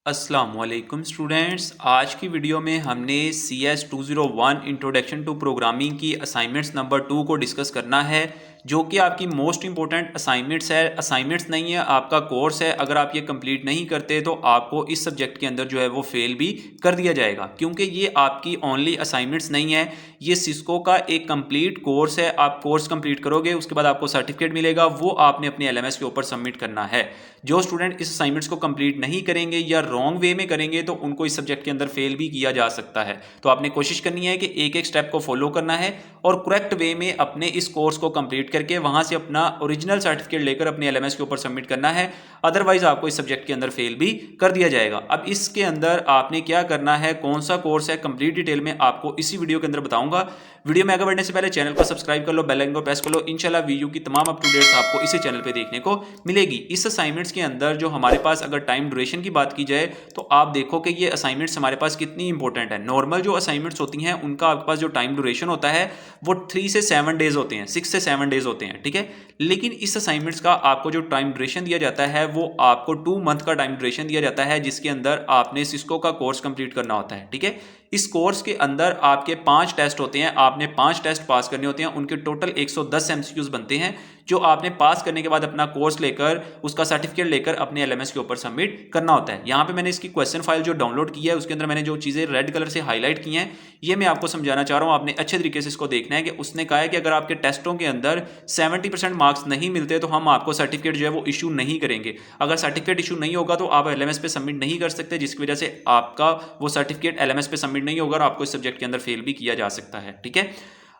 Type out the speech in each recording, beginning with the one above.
अस्सलामुअलैकुम स्टूडेंट्स, आज की वीडियो में हमने CS 201 इंट्रोडक्शन टू प्रोग्रामिंग की असाइनमेंट्स नंबर 2 को डिस्कस करना है, जो कि आपकी मोस्ट इंपॉर्टेंट असाइनमेंट्स है। असाइनमेंट्स नहीं है, आपका कोर्स है। अगर आप ये कंप्लीट नहीं करते तो आपको इस सब्जेक्ट के अंदर जो है वो फेल भी कर दिया जाएगा, क्योंकि ये आपकी ओनली असाइनमेंट्स नहीं है, ये सिस्को का एक कंप्लीट कोर्स है। आप कोर्स कंप्लीट करोगे, उसके बाद आपको सर्टिफिकेट मिलेगा, वो आपने अपने LMS के ऊपर सबमिट करना है। जो स्टूडेंट इस असाइनमेंट्स को कंप्लीट नहीं करेंगे या रॉन्ग वे में करेंगे तो उनको इस सब्जेक्ट के अंदर फेल भी किया जा सकता है। तो आपने कोशिश करनी है कि एक एक स्टेप को फॉलो करना है और करेक्ट वे में अपने इस कोर्स को कंप्लीट करके वहां से अपना ओरिजिनल सर्टिफिकेट लेकर अपने LMS के ऊपर सबमिट करना है। अदरवाइज आपको इस सब्जेक्ट के अंदर फेल भी कर दिया जाएगा। अब इसके अंदर आपने क्या करना है, कौन सा कोर्स है, कंप्लीट डिटेल में आपको इसी वीडियो के अंदर बताऊंगा। वीडियो में आगे बढ़ने से पहले चैनल को सब्सक्राइब कर लो, बेल आइकन को प्रेस कर लो। इंशाल्लाह वीडियो की तमाम अप टू डेट्स आपको इसी चैनल पे देखने को मिलेगी। इस असाइनमेंट्स के अंदर जो हमारे पास अगर टाइम ड्यूरेशन की बात की जाए तो आप देखो कि ये असाइनमेंट्स हमारे पास कितनी इंपॉर्टेंट है। नॉर्मल जो असाइनमेंट्स होती हैं उनका आपके पास जो टाइम ड्यूरेशन होता है वो 3 से 7 डेज होते हैं, 6 से 7 डेज होते हैं, ठीक है। लेकिन इस असाइनमेंट्स का आपको जो टाइम ड्यूरेशन दिया जाता है वो आपको 2 मंथ का टाइम ड्यूरेशन दिया जाता है, जिसके अंदर आपने सिस्को का कोर्स कंप्लीट करना होता है, ठीक है। इस कोर्स के अंदर आपके 5 टेस्ट होते हैं, आपने 5 टेस्ट पास करने होते हैं। उनके टोटल 110 MCQs बनते हैं, जो आपने पास करने के बाद अपना कोर्स लेकर उसका सर्टिफिकेट लेकर अपने LMS के ऊपर सबमिट करना होता है। यहाँ पे मैंने इसकी क्वेश्चन फाइल जो डाउनलोड की है उसके अंदर मैंने जो चीज़ें रेड कलर से हाईलाइट की हैं ये मैं आपको समझाना चाह रहा हूँ। आपने अच्छे तरीके से इसको देखना है कि उसने कहा है कि अगर आपके टेस्टों के अंदर 70% मार्क्स नहीं मिलते तो हम आपको सर्टिफिकेट जो है वो इशू नहीं करेंगे। अगर सर्टिफिकेट इशू नहीं होगा तो आप LMS पे सबमिट नहीं कर सकते, जिसकी वजह से आपका वो सर्टिफिकेट LMS पे सबमिट नहीं होगा और आपको इस सब्जेक्ट के अंदर फेल भी किया जा सकता है, ठीक है।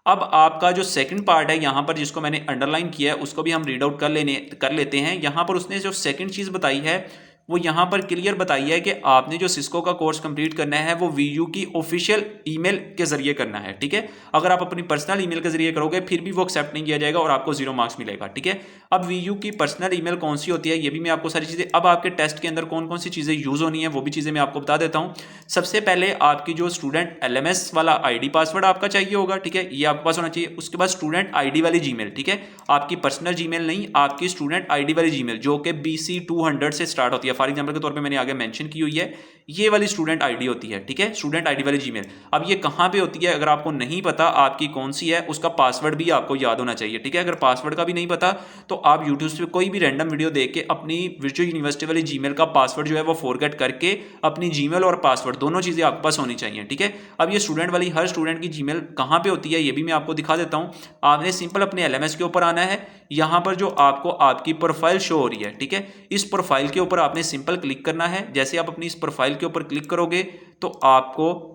अब आपका जो सेकंड पार्ट है यहाँ पर जिसको मैंने अंडरलाइन किया है उसको भी हम रीड आउट कर लेते हैं। यहाँ पर उसने जो सेकंड चीज़ बताई है वो यहाँ पर क्लियर बताई है कि आपने जो सिस्को का कोर्स कंप्लीट करना है वो VU की ऑफिशियल ईमेल के जरिए करना है, ठीक है। अगर आप अपनी पर्सनल ईमेल के जरिए करोगे फिर भी वो एक्सेप्ट नहीं किया जाएगा और आपको 0 मार्क्स मिलेगा, ठीक है। अब VU की पर्सनल ईमेल कौन सी होती है ये भी मैं आपको सारी चीज़ें, अब आपके टेस्ट के अंदर कौन कौन सी चीज़ें यूज़ होनी है वो भी चीज़ें मैं आपको बता देता हूँ। सबसे पहले आपकी जो स्टूडेंट LMS वाला ID पासवर्ड आपका चाहिए होगा, ठीक है, ये आपके पास होना चाहिए। उसके बाद स्टूडेंट ID वाली जीमेल, ठीक है, आपकी पर्सनल जीमेल नहीं, आपकी स्टूडेंट ID वाली जीमेल जो कि BC200 से स्टार्ट होती है। फॉर एग्जाम्पल के तौर पर मैंने आगे मेंशन की हुई है, ये वाली स्टूडेंट ID होती है, ठीक है, स्टूडेंट ID वाली जीमेल। अब ये कहां पे होती है, अगर आपको नहीं पता आपकी कौन सी है, उसका पासवर्ड भी आपको याद होना चाहिए, ठीक है। अगर पासवर्ड का भी नहीं पता तो आप यूट्यूब पे कोई भी रैंडम वीडियो देख के अपनी वर्चुअल यूनिवर्सिटी वाली जीमेल का पासवर्ड जो है वो फॉरगेट करके अपनी जीमेल और पासवर्ड दोनों चीजें आपके पास होनी चाहिए, ठीक है। अब ये स्टूडेंट वाली हर स्टूडेंट की जीमेल कहां पे होती है ये भी मैं आपको दिखा देता हूं। आपने सिंपल अपने LMS के ऊपर आना है, यहां पर जो आपको आपकी प्रोफाइल शो हो रही है, ठीक है, इस प्रोफाइल के ऊपर आपने सिंपल क्लिक करना है। जैसे आप अपनी इस प्रोफाइल के ऊपर क्लिक करोगे तो आपको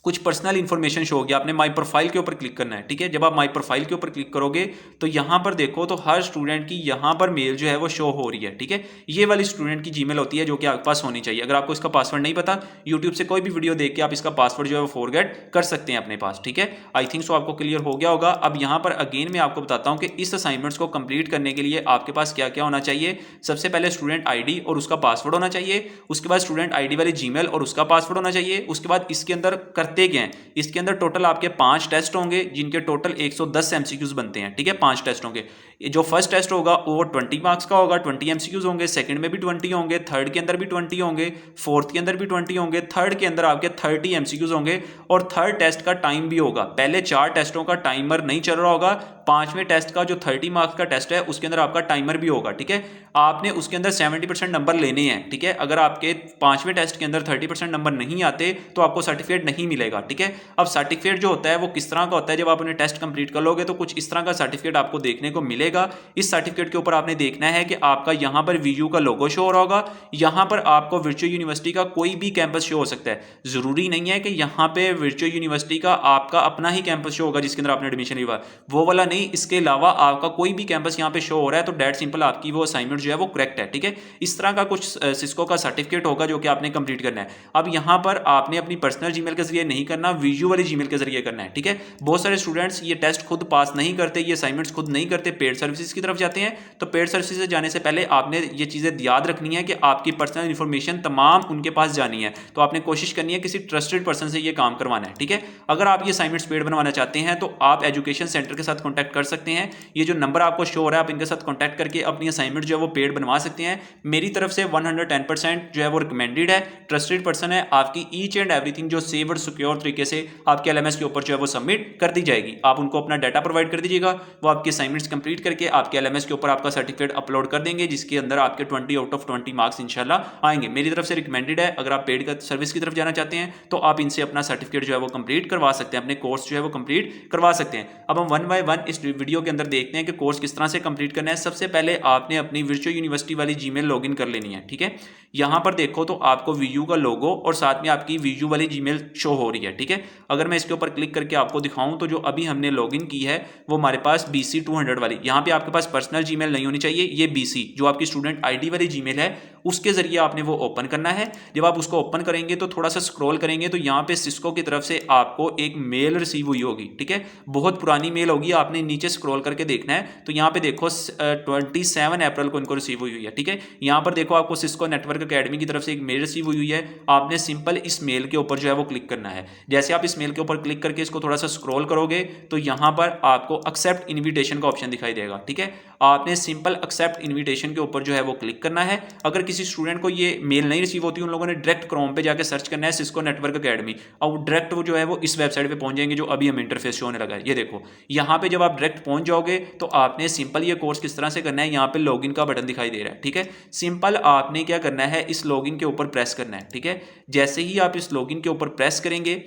कुछ पर्सनल इंफॉर्मेशन शो होगी, आपने माई प्रोफाइल के ऊपर क्लिक करना है, ठीक है। जब आप माई प्रोफाइल के ऊपर क्लिक करोगे तो यहां पर देखो तो हर स्टूडेंट की यहां पर मेल जो है वो शो हो रही है, ठीक है। ये वाली स्टूडेंट की जीमेल होती है जो कि आपके पास होनी चाहिए। अगर आपको इसका पासवर्ड नहीं पता, यूट्यूब से कोई भी वीडियो देख के आप इसका पासवर्ड जो है वो फॉरगेट कर सकते हैं अपने पास, ठीक है। आई थिंक सो आपको क्लियर हो गया होगा। अब यहां पर अगेन मैं आपको बताता हूं कि इस असाइनमेंट्स को कंप्लीट करने के लिए आपके पास क्या क्या होना चाहिए। सबसे पहले स्टूडेंट ID और उसका पासवर्ड होना चाहिए, उसके बाद स्टूडेंट ID वाली जीमेल और उसका पासवर्ड होना चाहिए। उसके बाद इसके अंदर करते क्या है, इसके अंदर टोटल आपके 5 टेस्ट होंगे जिनके टोटल 110 MCQs बनते हैं, ठीक है। 5 टेस्ट होंगे। जो फर्स्ट टेस्ट होगा वो 20 मार्क्स का होगा, 20 MCQs होंगे। सेकंड में भी 20 होंगे, थर्ड के अंदर भी 20 होंगे, फोर्थ के अंदर भी 20 होंगे, थर्ड के अंदर आपके 30 MCQs होंगे और थर्ड टेस्ट का टाइम भी होगा। पहले 4 टेस्टों का टाइमर नहीं चल रहा होगा, 5वें टेस्ट का जो 30 मार्क्स का टेस्ट है उसके अंदर आपका टाइमर भी होगा, ठीक है। आपने उसके अंदर 70% नंबर लेने हैं, ठीक है। अगर आपके 5वें टेस्ट के अंदर 30% नंबर नहीं आते तो आपको सर्टिफिकेट नहीं मिलेगा, ठीक है। अब सर्टिफिकेट जो होता है वो किस तरह का होता है, जब आप अपने टेस्ट कंप्लीट कर लोगे तो कुछ इस तरह का सर्टिफिकेट आपको देखने को मिलेगा। इस सर्टिफिकेट के ऊपर आपने देखना है कि आपका यहां पर VU का लोगो शो हो रहा होगा, यहां पर आपको वर्चुअल यूनिवर्सिटी का कोई भी कैंपस शो हो सकता है। जरूरी नहीं है कि यहां पे वर्चुअल यूनिवर्सिटी का आपका अपना ही कैंपस शो होगा जिसके अंदर आपने एडमिशन लिया, वो वाला नहीं, इसके अलावा आपका कोई भी कैंपस यहां पे शो हो रहा है तो डेट सिंपल आपकी वो असाइनमेंट जो है वो करेक्ट है, ठीक है। इस तरह का कुछ सिस्को का सर्टिफिकेट होगा जो कि आपने कंप्लीट करना है। अब यहां पर आपने अपनी पर्सनल जीमेल के जरिए नहीं करना, VU वाली जीमेल के जरिए करना है, ठीक है। बहुत सारे स्टूडेंट्स ये टेस्ट खुद पास नहीं करते, ये असाइनमेंट्स खुद नहीं करते, पेड पेड सर्विसेज की तरफ जाते हैं, तो पेड सर्विसेज जाने से पहले आपने ये चीज़ें याद रखनी है कि आपकी पर्सनल इन्फॉर्मेशन तमाम उनके पास जानी है, तो आपने कोशिश करनी है किसी ट्रस्टेड पर्सन से ये काम करवाना है, ठीक है। अगर आप ये असाइनमेंट्स पेड बनवाना चाहते हैं तो आप एजुकेशन सेंटर के साथ कॉन्टैक्ट कर सकते हैं। ये जो नंबर आपको शो हो रहा है, आप इनके साथ कॉन्टैक्ट करके अपनी असाइनमेंट जो है वो पेड बनवा सकते हैं। मेरी तरफ से 110% जो है वो रिकमेंडेड है, ट्रस्टेड पर्सन है, आपकी ईच एंड एवरीथिंग जो सेव और सिक्योर तरीके से आपके LMS के ऊपर जो है वो सबमिट कर दी जाएगी। आप उनको अपना डाटा प्रोवाइड कर दीजिएगा, वो आपकी असाइनमेंट्स कंप्लीट करके आपके LMS के ऊपर आपका सर्टिफिकेट अपलोड कर देंगे, जिसके अंदर आपके 20 आउट ऑफ 20 मार्क्स इंशाल्लाह आएंगे। मेरी तरफ से रिकमेंडेड है। अगर आप पेड सर्विस की तरफ जाना चाहते हैं तो आप इनसे अपना सर्टिफिकेट जो है वो कंप्लीट करवा सकते हैं, अपने कोर्स जो है वो कंप्लीट करवा सकते हैं। अब हम वन बाय वन इस वीडियो के अंदर देखते हैं कि कोर्स किस तरह से कंप्लीट करना है। सबसे पहले आपने अपनी वर्चुअल यूनिवर्सिटी वाली जीमेल लॉगिन कर लेनी है, ठीक है। यहां पर देखो तो आपको वीयू का लोगो और साथ में आपकी वीयू वाली जीमेल शो हो रही है, ठीक है। अगर मैं इसके ऊपर क्लिक करके आपको दिखाऊं तो जो अभी हमने लॉगिन की है वो हमारे पास BC200 वाली, यहाँ पे आपके पास पर्सनल जीमेल नहीं होनी चाहिए, ये BC जो आपकी स्टूडेंट ID वाली जीमेल है उसके जरिए आपने वो ओपन करना है। जब आप उसको ओपन करेंगे तो थोड़ा सा स्क्रॉल करेंगे तो यहाँ पे सिस्को की तरफ से आपको एक मेल रिसीव हुई होगी, ठीक है। बहुत पुरानी मेल होगी, आपने नीचे स्क्रॉल करके देखना है। तो यहाँ पे देखो 27 अप्रैल को इनको रिसीव हुई है, ठीक है। यहाँ पर देखो आपको सिस्को नेटवर्क अकेडमी की तरफ से एक मेल रिसीव हुई है। आपने सिंपल इस मेल के ऊपर जो है वो क्लिक करना है। जैसे आप इस मेल के ऊपर क्लिक करके इसको थोड़ा सा स्क्रॉल करोगे तो यहाँ पर आपको एक्सेप्ट इन्विटेशन का ऑप्शन दिखाई देगा, ठीक है। आपने सिंपल एक्सेप्ट इन्विटेशन के ऊपर जो है वो क्लिक करना है। अगर किसी स्टूडेंट को ये मेल नहीं रिसीव होती, उन लोगों ने डायरेक्ट क्रोम पे जाके सर्च करना है सिस्को नेटवर्क अकेडमी, और डायरेक्ट वो जो है वो इस वेबसाइट पे पहुंच जाएंगे जो अभी हम इंटरफेस शो होने लगा है। ये देखो यहाँ पे जब आप डायरेक्ट पहुंच जाओगे तो आपने सिंपल ये कोर्स किस तरह से करना है, यहाँ पे लॉगिन का बटन दिखाई दे रहा है, ठीक है। सिंपल आपने क्या करना है, इस लॉगिन के ऊपर प्रेस करना है, ठीक है। जैसे ही आप इस लॉगिन के ऊपर प्रेस करेंगे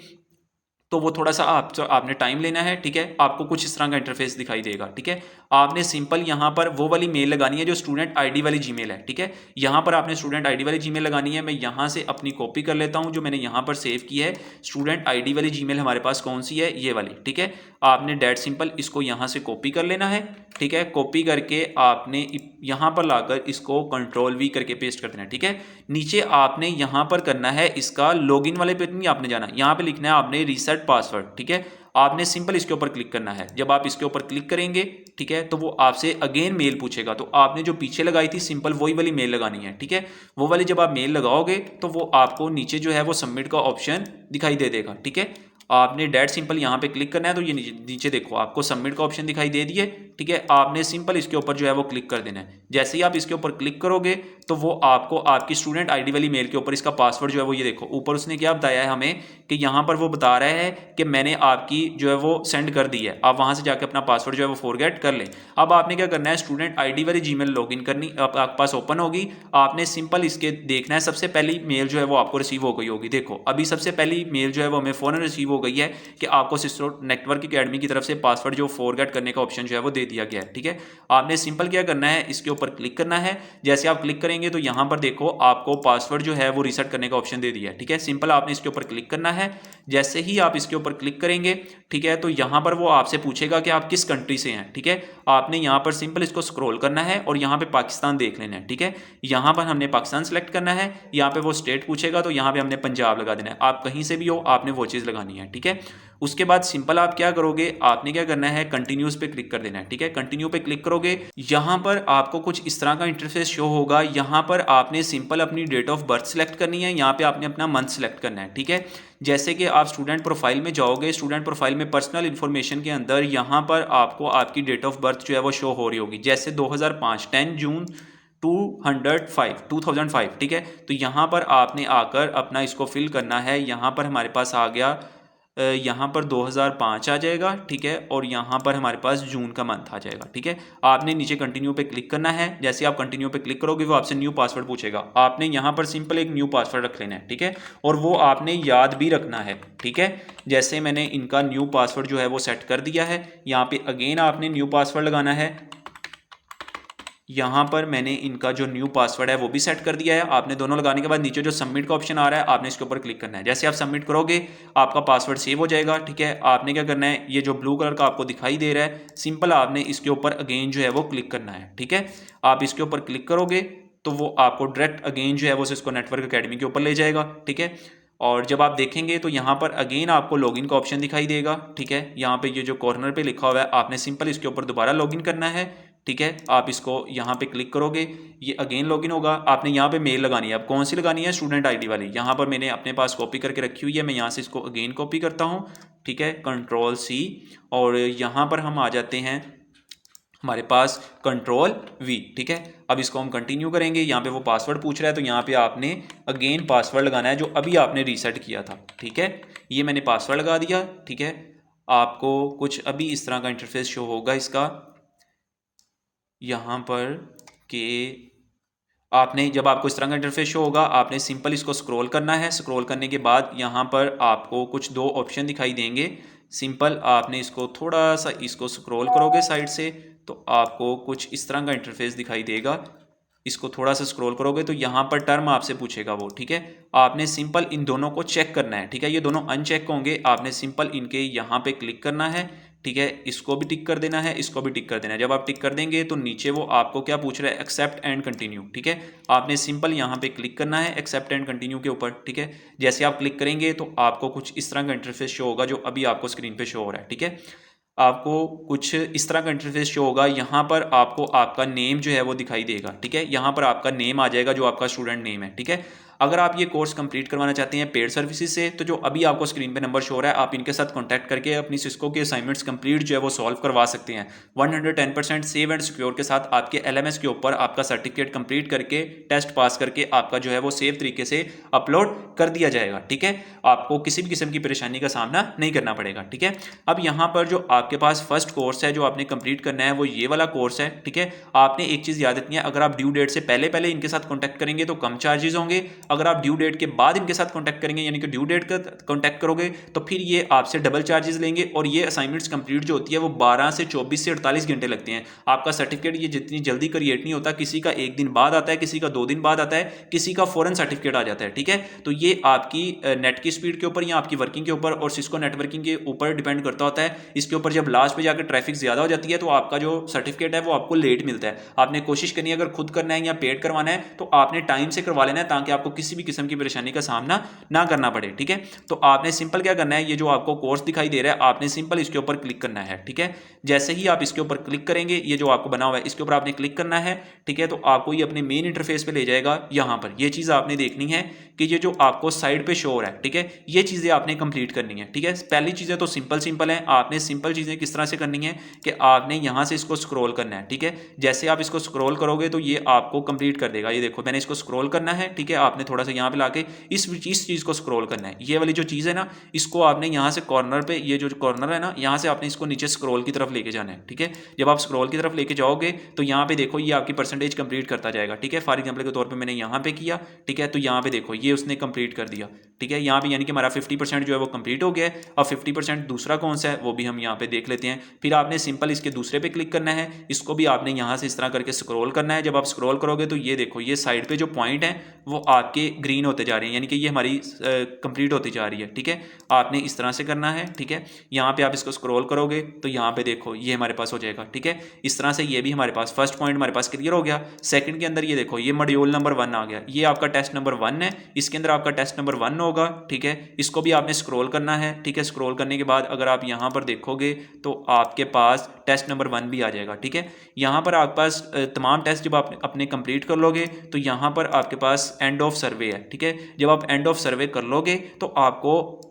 तो वो थोड़ा सा आपने टाइम लेना है, ठीक है। आपको कुछ इस तरह का इंटरफेस दिखाई देगा, ठीक है। आपने सिंपल यहाँ पर वो वाली मेल लगानी है जो स्टूडेंट ID वाली जीमेल है, ठीक है। यहाँ पर आपने स्टूडेंट ID वाली जीमेल लगानी है। मैं यहाँ से अपनी कॉपी कर लेता हूँ जो मैंने यहाँ पर सेव की है। स्टूडेंट ID वाली जीमेल हमारे पास कौन सी है, ये वाली, ठीक है। आपने डेट सिंपल इसको यहाँ से कॉपी कर लेना है, ठीक है। कॉपी करके आपने यहाँ पर लाकर इसको Ctrl+V करके पेस्ट कर देना है, ठीक है। नीचे आपने यहाँ पर करना है इसका लॉगिन वाले पे नहीं आपने जाना, यहाँ पे लिखना है आपने रीसेट पासवर्ड, ठीक है। आपने सिंपल इसके ऊपर क्लिक करना है। जब आप इसके ऊपर क्लिक करेंगे, ठीक है, तो वो आपसे अगेन मेल पूछेगा। तो आपने जो पीछे लगाई थी सिंपल वही वाली मेल लगानी है, ठीक है। वो वाली जब आप मेल लगाओगे तो वो आपको नीचे जो है वो सबमिट का ऑप्शन दिखाई दे देगा, ठीक है। आपने डेट सिंपल यहाँ पे क्लिक करना है तो ये नीचे देखो आपको सबमिट का ऑप्शन दिखाई दे दिए, ठीक है। आपने सिंपल इसके ऊपर जो है वो क्लिक कर देना है। जैसे ही आप इसके ऊपर क्लिक करोगे तो वो आपको आपकी स्टूडेंट ID वाली मेल के ऊपर इसका पासवर्ड जो है वो ये देखो ऊपर उसने क्या बताया है हमें कि यहाँ पर वो बता रहा है कि मैंने आपकी जो है वो सेंड कर दी है, आप वहाँ से जाकर अपना पासवर्ड जो है वो फॉरगेट कर लें। अब आपने क्या करना है, स्टूडेंट ID वाली जीमेल लॉगिन करनी आपके पास ओपन होगी। आपने सिंपल इसके देखना है, सबसे पहली मेल जो है वो आपको रिसीव हो गई होगी। देखो अभी सबसे पहली मेल जो है वो हमें फ़ौरन रिसीव हो गई है कि आपको सिस्को नेटवर्क अकेडमी की तरफ से पासवर्ड जो फॉरगेट करने का ऑप्शन जो है वो दे दिया गया है, ठीक है। आपने सिंपल क्या करना है, इसके ऊपर क्लिक करना है। जैसे आप क्लिक करेंगे तो यहाँ पर देखो आपको पासवर्ड जो है वो रीसेट करने का ऑप्शन दे दिया है, ठीक है। सिंपल आपने इसके ऊपर क्लिक करना है। जैसे ही आप इसके ऊपर क्लिक करेंगे, ठीक है, तो यहाँ पर वो आपसे पूछेगा कि आप किस कंट्री से हैं, ठीक है। आपने यहाँ पर सिंपल इसको स्क्रॉल करना है और यहाँ पे पाकिस्तान देख लेना है, ठीक है। यहाँ पर हमने पाकिस्तान सेलेक्ट करना है। यहाँ पे वो स्टेट पूछेगा तो यहाँ पे हमने पंजाब लगा देना है। आप कहीं से भी हो आपने वो चीज़ लगानी है, ठीक है। उसके बाद सिंपल आप क्या करोगे, आपने क्या करना है, कंटिन्यूस पे क्लिक कर देना है, ठीक है। कंटिन्यू पे क्लिक करोगे, यहाँ पर आपको कुछ इस तरह का इंटरफेस शो होगा। यहाँ पर आपने सिंपल अपनी डेट ऑफ बर्थ सेलेक्ट करनी है, यहाँ पे आपने अपना मंथ सेलेक्ट करना है, ठीक है। जैसे कि आप स्टूडेंट प्रोफाइल में जाओगे, स्टूडेंट प्रोफाइल में पर्सनल इन्फॉर्मेशन के अंदर यहाँ पर आपको आपकी डेट ऑफ बर्थ जो है वो शो हो रही होगी। जैसे 2005 10 जून 2005, ठीक है। तो यहाँ पर आपने आकर अपना इसको फिल करना है। यहाँ पर हमारे पास आ गया, यहाँ पर 2005 आ जाएगा, ठीक है। और यहाँ पर हमारे पास जून का मंथ आ जाएगा, ठीक है। आपने नीचे कंटिन्यू पे क्लिक करना है। जैसे आप कंटिन्यू पे क्लिक करोगे वो आपसे न्यू पासवर्ड पूछेगा। आपने यहाँ पर सिंपल एक न्यू पासवर्ड रख लेना है, ठीक है। और वो आपने याद भी रखना है, ठीक है। जैसे मैंने इनका न्यू पासवर्ड जो है वो सेट कर दिया है। यहाँ पे अगेन आपने न्यू पासवर्ड लगाना है। यहाँ पर मैंने इनका जो न्यू पासवर्ड है वो भी सेट कर दिया है। आपने दोनों लगाने के बाद नीचे जो सबमिट का ऑप्शन आ रहा है आपने इसके ऊपर क्लिक करना है। जैसे आप सबमिट करोगे आपका पासवर्ड सेव हो जाएगा, ठीक है। आपने क्या करना है, ये जो ब्लू कलर का आपको दिखाई दे रहा है सिंपल आपने इसके ऊपर अगेन जो है वो क्लिक करना है, ठीक है। आप इसके ऊपर क्लिक करोगे तो वो आपको डायरेक्ट अगेन जो है वो सिस्को नेटवर्क अकेडमी के ऊपर ले जाएगा, ठीक है। और जब आप देखेंगे तो यहाँ पर अगेन आपको लॉगिन का ऑप्शन दिखाई देगा, ठीक है। यहाँ पे ये जो कॉर्नर पे लिखा हुआ है आपने सिंपल इसके ऊपर दोबारा लॉगिन करना है, ठीक है। आप इसको यहाँ पे क्लिक करोगे, ये अगेन लॉगिन होगा। आपने यहाँ पे मेल लगानी है। अब कौन सी लगानी है? स्टूडेंट आईडी वाली। यहाँ पर मैंने अपने पास कॉपी करके रखी हुई है, मैं यहाँ से इसको अगेन कॉपी करता हूँ, ठीक है, Ctrl+C, और यहाँ पर हम आ जाते हैं हमारे पास Ctrl+V, ठीक है। अब इसको हम कंटिन्यू करेंगे। यहाँ पे वो पासवर्ड पूछ रहा है, तो यहाँ पे आपने अगेन पासवर्ड लगाना है जो अभी आपने रीसेट किया था, ठीक है। ये मैंने पासवर्ड लगा दिया, ठीक है। आपको कुछ अभी इस तरह का इंटरफेस शो होगा इसका यहाँ पर, कि आपने, जब आपको इस तरह का इंटरफेस शो होगा, आपने सिंपल इसको स्क्रॉल करना है। स्क्रॉल करने के बाद यहाँ पर आपको कुछ दो ऑप्शन दिखाई देंगे। सिंपल आपने इसको थोड़ा सा इसको स्क्रॉल करोगे साइड से, तो आपको कुछ इस तरह का इंटरफेस दिखाई देगा। इसको थोड़ा सा स्क्रॉल करोगे तो यहाँ पर टर्म आपसे पूछेगा वो, ठीक है। आपने सिंपल इन दोनों को चेक करना है, ठीक है। ये दोनों अनचेक होंगे, आपने सिंपल इनके यहाँ पे क्लिक करना है, ठीक है। इसको भी टिक कर देना है, इसको भी टिक कर देना है। जब आप टिक कर देंगे तो नीचे वो आपको क्या पूछ रहा है? एक्सेप्ट एंड कंटिन्यू, ठीक है। आपने सिंपल यहाँ पे क्लिक करना है एक्सेप्ट एंड कंटिन्यू के ऊपर, ठीक है। जैसे आप क्लिक करेंगे तो आपको कुछ इस तरह का इंटरफेस शो होगा जो अभी आपको स्क्रीन पे शो हो रहा है, ठीक है। आपको कुछ इस तरह का इंटरफेस शो होगा। यहाँ पर आपको आपका नेम जो है वो दिखाई देगा, ठीक है। यहाँ पर आपका नेम आ जाएगा जो आपका स्टूडेंट नेम है, ठीक है। अगर आप ये कोर्स कंप्लीट करवाना चाहते हैं पेड सर्विसेज से, तो जो अभी आपको स्क्रीन पे नंबर शो हो रहा है, आप इनके साथ कांटेक्ट करके अपनी सिस्को के असाइनमेंट्स कंप्लीट जो है वो सॉल्व करवा सकते हैं। 110% सेव एंड सिक्योर के साथ आपके LMS के ऊपर आपका सर्टिफिकेट कंप्लीट करके, टेस्ट पास करके आपका जो है वो सेफ तरीके से अपलोड कर दिया जाएगा, ठीक है। आपको किसी भी किस्म की परेशानी का सामना नहीं करना पड़ेगा, ठीक है। अब यहाँ पर जो आपके पास फर्स्ट कोर्स है जो आपने कंप्लीट करना है वो ये वाला कोर्स है, ठीक है। आपने एक चीज़ याद रखनी है, अगर आप ड्यू डेट से पहले पहले इनके साथ कॉन्टैक्ट करेंगे तो कम चार्जेस होंगे। अगर आप ड्यू डेट के बाद इनके साथ कॉन्टैक्ट करेंगे, यानी कि ड्यू डेट का कॉन्टैक्ट करोगे, तो फिर ये आपसे डबल चार्जेस लेंगे। और ये असाइनमेंट्स कंप्लीट जो होती है वो 12 से 24 से 48 घंटे लगते हैं। आपका सर्टिफिकेट ये जितनी जल्दी क्रिएट नहीं होता, किसी का 1 दिन बाद आता है, किसी का 2 दिन बाद आता है, किसी का फौरन सर्टिफिकेट आ जाता है, ठीक है। तो ये आपकी नेट की स्पीड के ऊपर या आपकी वर्किंग के ऊपर और सिस्को नेटवर्किंग के ऊपर डिपेंड करता होता है। इसके ऊपर जब लास्ट पे जाकर ट्रैफिक ज्यादा हो जाती है तो आपका जो सर्टिफिकेट है वो आपको लेट मिलता है। आपने कोशिश करनी है, अगर खुद करना है या पेड करवाना है तो आपने टाइम से करवा लेना है, ताकि आपको किसी भी किस्म की परेशानी का सामना ना करना पड़े, ठीक है। तो आपने सिंपल क्या करना है, ये जो आपको कोर्स दिखाई दे रहा है, आपने सिंपल इसके ऊपर क्लिक करना है, ठीक है। जैसे ही आप इसके ऊपर क्लिक करेंगे, ये जो आपको बना हुआ है इसके ऊपर आपने क्लिक करना है, ठीक है। तो आपको ये अपने मेन इंटरफेस पे ले जाएगा। यहां पर ये चीज आपने देखनी है कि ये जो आपको साइड पे शो हो रहा है, ठीक है, ये चीजें आपने कंप्लीट करनी है, ठीक है। पहली चीजें तो सिंपल सिंपल है। आपने सिंपल चीजें किस तरह से करनी है कि आपने यहां से इसको स्क्रॉल करना है, ठीक है। जैसे आप इसको स्क्रॉल करोगे तो ये आपको कंप्लीट कर देगा। ये देखो मैंने इसको स्क्रॉल करना है, ठीक है। आपने थोड़ा सा यहाँ पे लाके इस चीज को स्क्रॉल करना है। ये वाली जो चीज है ना, इसको आपने यहाँ से कॉर्नर पे, ये जो कॉर्नर है ना, यहाँ से आपने इसको नीचे स्क्रॉल की तरफ लेके जाना है, ठीक है। जब आप स्क्रॉल की तरफ लेके जाओगे तो यहाँ पे देखो ये आपकी परसेंटेज कंप्लीट करता जाएगा, ठीक है। फॉर एग्जाम्पल के तौर पर मैंने यहाँ पे किया, ठीक है। तो यहाँ पे देखो ये उसने कंप्लीट कर दिया, ठीक है। यहाँ पे यानी कि हमारा 50% जो है वो कंप्लीट हो गया है। और 50% दूसरा कौन सा है वो भी हम यहाँ पे देख लेते हैं। फिर आपने सिंपल इसके दूसरे पे क्लिक करना है, इसको भी आपने यहाँ से इस तरह करके स्क्रॉल करना है। जब आप स्क्रॉल करोगे तो ये देखो ये साइड पे जो पॉइंट है वो आपके ग्रीन होते जा रहे हैं, यानी कि ये हमारी कंप्लीट होती जा रही है, ठीक है। आपने इस तरह से करना है, ठीक है। यहाँ पे आप इसको स्क्रॉल करोगे तो यहाँ पे देखो ये हमारे पास हो जाएगा, ठीक है। इस तरह से ये भी हमारे पास फर्स्ट पॉइंट हमारे पास क्लियर हो गया। सेकंड के अंदर ये देखो ये मॉड्यूल नंबर 1 आ गया, ये आपका टेस्ट नंबर 1 है, इसके अंदर आपका टेस्ट नंबर 1 होगा, ठीक है। इसको भी आपने स्क्रॉल करना है, ठीक है। स्क्रॉल करने के बाद अगर आप यहाँ पर देखोगे तो आपके पास टेस्ट नंबर 1 भी आ जाएगा, ठीक है। यहाँ पर आपके पास तमाम टेस्ट जब आप अपने कंप्लीट कर लोगे तो यहाँ पर आपके पास एंड ऑफ सर्वे है, ठीक है। जब आप एंड ऑफ सर्वे कर लोगे तो आपको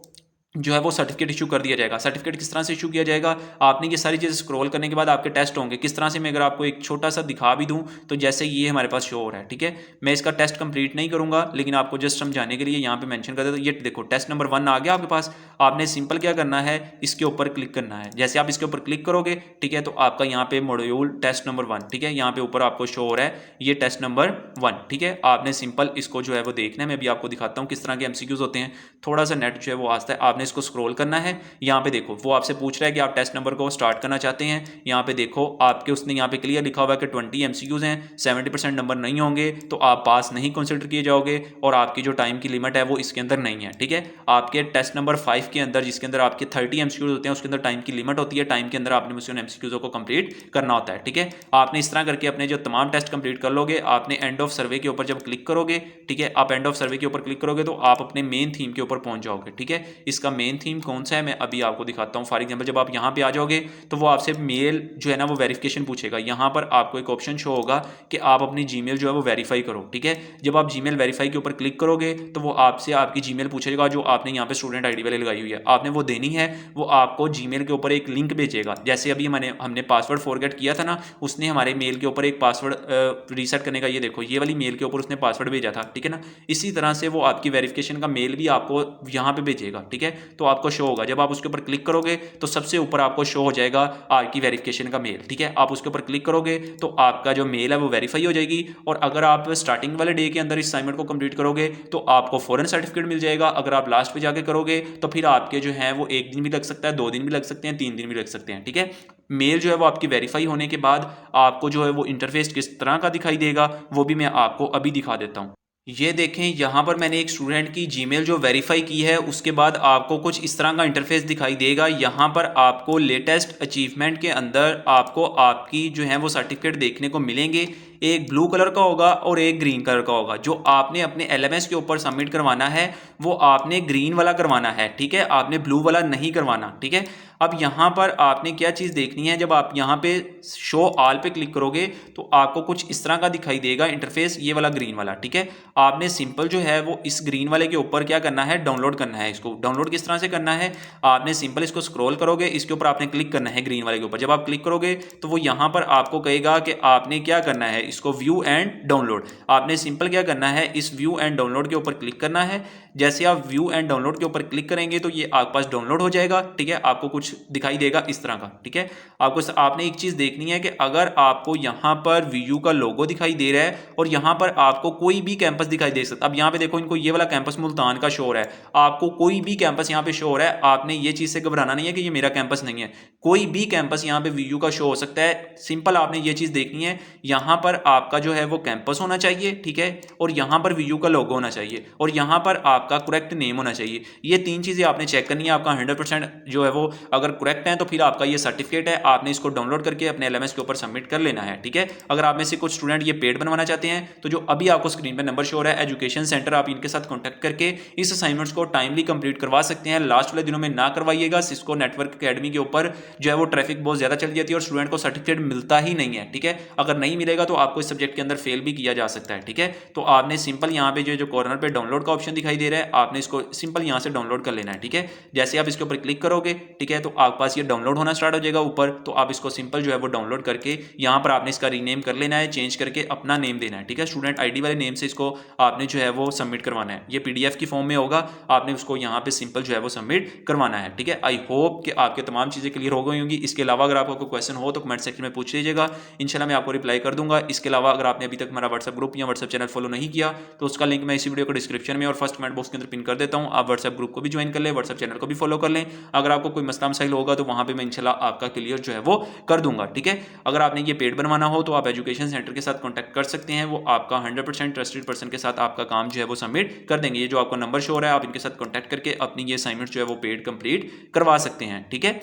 जो है वो सर्टिफिकेट इशू कर दिया जाएगा। सर्टिफिकेट किस तरह से इशू किया जाएगा, आपने ये सारी चीज़ें स्क्रॉल करने के बाद आपके टेस्ट होंगे किस तरह से। मैं अगर आपको एक छोटा सा दिखा भी दूं तो जैसे ये हमारे पास शो हो रहा है, ठीक है। मैं इसका टेस्ट कंप्लीट नहीं करूंगा, लेकिन आपको जस्ट समझाने के लिए यहाँ पे मेंशन कर देता हूं। ये देखो टेस्ट नंबर 1 आ गया आपके पास। आपने सिंपल क्या करना है, इसके ऊपर क्लिक करना है। जैसे आप इसके ऊपर क्लिक करोगे, ठीक है, तो आपका यहाँ पे मॉड्यूल टेस्ट नंबर 1, ठीक है, यहाँ पे ऊपर आपको शो हो रहा है ये टेस्ट नंबर 1, ठीक है। आपने सिंपल इसको जो है वो देखना है। मैं भी आपको दिखाता हूँ किस तरह के MCQs होते हैं। थोड़ा सा नेट जो है वो आस्ता है, आपने इसको स्क्रॉल करना है। यहाँ पे देखो वो आपसे पूछ रहा है कि आप टेस्ट नंबर को स्टार्ट करना चाहते हैं। यहाँ पे देखो आपके उसने यहाँ पे क्लियर लिखा हुआ है कि 20 MCQs हैं, 70% नंबर नहीं होंगे तो आप पास नहीं कंसिडर किए जाओगे, और आपकी जो टाइम की लिमिट है वो इसके अंदर नहीं है, ठीक है। आपके टेस्ट नंबर 5 के अंदर, जिसके अंदर आपके 30 MCQs होते हैं, उसके अंदर टाइम की लिमिट होती है। टाइम के अंदर आपने मुझसे उन MCQs को कंप्लीट करना होता है, ठीक है। आपने इस तरह करके अपने जो तमाम टेस्ट कंप्लीट कर लोगे। आपने एंड ऑफ सर्वे के ऊपर जब क्लिक करोगे, ठीक है, आप एंड ऑफ सर्वे के ऊपर क्लिक करोगे तो आप अपने मेन थीम के ऊपर पहुंच जाओगे, ठीक है। इसका मेन थीम कौन सा है मैं अभी आपको दिखाता हूँ। फॉर एग्जांपल जब आप यहाँ पे आ जाओगे तो वो आपसे मेल जो है ना वो वेरिफिकेशन पूछेगा। यहाँ पर आपको एक ऑप्शन शो होगा कि आप अपनी जीमेल जो है वो वेरीफाई करो, ठीक है। जब आप जीमेल वेरीफाई के ऊपर क्लिक करोगे तो वो आपसे आपकी जीमेल पूछेगा जो आपने यहाँ पे स्टूडेंट आईडी वाले लगाई हुई है, आपने वो देनी है। वो आपको जीमेल के ऊपर एक लिंक भेजेगा, जैसे अभी हमने पासवर्ड फॉरगेट किया था ना, उसने हमारे मेल के ऊपर एक पासवर्ड रीसेट करने का, ये देखो ये वाली मेल के ऊपर उसने पासवर्ड भेजा था, ठीक है ना। इसी तरह से वो आपकी वेरिफिकेशन का मेल भी आपको यहाँ पे भेजेगा, ठीक है। तो आपको शो होगा, जब आप उसके ऊपर क्लिक करोगे तो सबसे ऊपर आपको शो हो जाएगा आपकी वेरिफिकेशन का मेल, ठीक है। आप उसके ऊपर क्लिक करोगे तो आपका जो मेल है वो वेरीफाई हो जाएगी। और अगर आप स्टार्टिंग वाले डे के अंदर इस असाइनमेंट को कंप्लीट करोगे तो आपको फौरन सर्टिफिकेट मिल जाएगा। अगर आप लास्ट पे जाके करोगे तो फिर आपके जो है वो 1 दिन भी लग सकता है, 2 दिन भी लग सकते हैं, 3 दिन भी लग सकते हैं, ठीक है। मेल जो है वो आपकी वेरीफाई होने के बाद आपको जो है वो इंटरफेस किस तरह का दिखाई देगा वो भी मैं आपको अभी दिखा देता हूँ। ये देखें, यहाँ पर मैंने एक स्टूडेंट की जीमेल जो वेरीफाई की है, उसके बाद आपको कुछ इस तरह का इंटरफेस दिखाई देगा। यहाँ पर आपको लेटेस्ट अचीवमेंट के अंदर आपको आपकी जो है वो सर्टिफिकेट देखने को मिलेंगे। एक ब्लू कलर का होगा और एक ग्रीन कलर का होगा। जो आपने अपने LMS के ऊपर सबमिट करवाना है वो आपने ग्रीन वाला करवाना है, ठीक है, आपने ब्लू वाला नहीं करवाना, ठीक है। अब यहाँ पर आपने क्या चीज़ देखनी है, जब आप यहाँ पे शो ऑल पे क्लिक करोगे तो आपको कुछ इस तरह का दिखाई देगा इंटरफेस, ये वाला ग्रीन वाला, ठीक है। आपने सिंपल जो है वो इस ग्रीन वाले के ऊपर क्या करना है, डाउनलोड करना है। इसको डाउनलोड किस तरह से करना है, आपने सिंपल इसको स्क्रॉल करोगे, इसके ऊपर आपने क्लिक करना है ग्रीन वाले के ऊपर। जब आप क्लिक करोगे तो वो यहाँ पर आपको कहेगा कि आपने क्या करना है, इसको व्यू एंड डाउनलोड। आपने सिंपल क्या करना है, इस व्यू एंड डाउनलोड के ऊपर क्लिक करना है। जैसे आप व्यू एंड डाउनलोड के ऊपर क्लिक करेंगे तो ये आपके पास डाउनलोड हो जाएगा, ठीक है। आपको कुछ दिखाई देगा इस तरह का, ठीक है। आपने एक चीज देखनी है कि अगर आपको यहाँ पर वीयू का लोगो दिखाई दे रहा है और यहाँ पर आपको कोई भी कैंपस दिखाई दे सकता है। अब यहाँ पे देखो, इनको ये वाला कैंपस मुल्तान का शो हो रहा है, आपको कोई भी कैंपस यहाँ पे शो हो रहा है। आपने ये चीज से घबराना नहीं है कि ये मेरा कैंपस नहीं है, कोई भी कैंपस यहाँ पे वीयू का शो हो सकता है। सिंपल आपने ये चीज देखनी है, यहाँ पर आपका जो है वो कैंपस होना चाहिए, ठीक है, और यहाँ पर वीयू का लोगो होना चाहिए, और यहाँ पर आपका करेक्ट नेम होना चाहिए। ये 3 चीजें आपने चेक करनी है। आपका 100% जो है वो अगर करेक्ट है तो फिर आपका ये सर्टिफिकेट है, आपने इसको डाउनलोड करके अपने LMS के ऊपर सबमिट कर लेना है, ठीक है। अगर आप में से कुछ स्टूडेंट ये पेड बनवाना चाहते हैं तो जो अभी आपको स्क्रीन पे नंबर शो हो रहा है एजुकेशन सेंटर, आप इनके साथ कॉन्टैक्ट करके इस असाइनमेंट्स को टाइमली कंप्लीट करवा सकते हैं। लास्ट वाले दिनों में ना करवाइएगा, सिस्को नेटवर्क अकेडमी के ऊपर जो है वो ट्रैफिक बहुत ज्यादा चल जाती है और स्टूडेंट को सर्टिफिकेट मिलता ही नहीं है, ठीक है। अगर नहीं मिलेगा तो आपको इस सब्जेक्ट के अंदर फेल भी किया जा सकता है, ठीक है। तो आपने सिंपल यहाँ पे जो कॉर्नर पे डाउनलोड का ऑप्शन दिखाई दे रहा है, आपने इसको सिंपल यहाँ से डाउनलोड कर लेना है, ठीक है। जैसे आप इसके ऊपर क्लिक करोगे, ठीक है, तो आपके पास ये डाउनलोड होना स्टार्ट हो जाएगा ऊपर। तो आप इसको सिंपल जो है वो डाउनलोड करके यहाँ पर आपने इसका रीनेम कर लेना है, चेंज करके अपना नेम देना है, ठीक है। स्टूडेंट आईडी वाले नेम से इसको आपने जो है वो सबमिट करवाना है। ये PDF की फॉर्म में होगा, आपने उसको यहाँ पे सिंपल जो है वो सबमिट करवाना है, ठीक है। आई होप कि आपके तमाम चीज़ें क्लियर हो गई होंगी। इसके अलावा अगर आपको कोई क्वेश्चन हो तो कमेंट सेक्शन में पूछ लीजिएगा, इंशाल्लाह मैं आपको रिप्लाई कर दूंगा। इसके अलावा अगर आपने अभी तक हमारा व्हाट्सएप ग्रुप या व्हाट्सएप चैनल फॉलो नहीं किया तो उसका लिंक मैं इसी वीडियो को डिस्क्रिप्शन में और फर्स्ट कमेंट बॉक्स के अंदर पिन कर देता हूँ। आप व्हाट्सएप ग्रुप को भी ज्वाइन कर लें, व्हाट्सएप चैनल को भी फॉलो कर लें। अगर आपको कोई मसला मसाइल होगा तो वहाँ पे मैं इंशाल्लाह आपका क्लियर जो है वो कर दूंगा, ठीक है। अगर आपने ये पेड बनवाना हो तो आप एजुकेशन सेंटर के साथ कॉन्टैक्ट कर सकते हैं, वो आपका 100% ट्रस्टेड पर्सन के साथ आपका काम जो है वो सबमिट कर देंगे। ये जो आपको नंबर शो हो रहा है, आप इनके साथ कॉन्टैक्ट करके अपनी ये असाइनमेंट जो है वो पेड कंप्लीट करवा सकते हैं, ठीक है।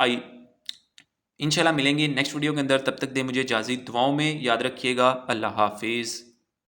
आई इंशाल्लाह मिलेंगे नेक्स्ट वीडियो के अंदर, तब तक दे मुझे इजाज़त, दुआओं में याद रखिएगा। अल्लाह हाफिज़।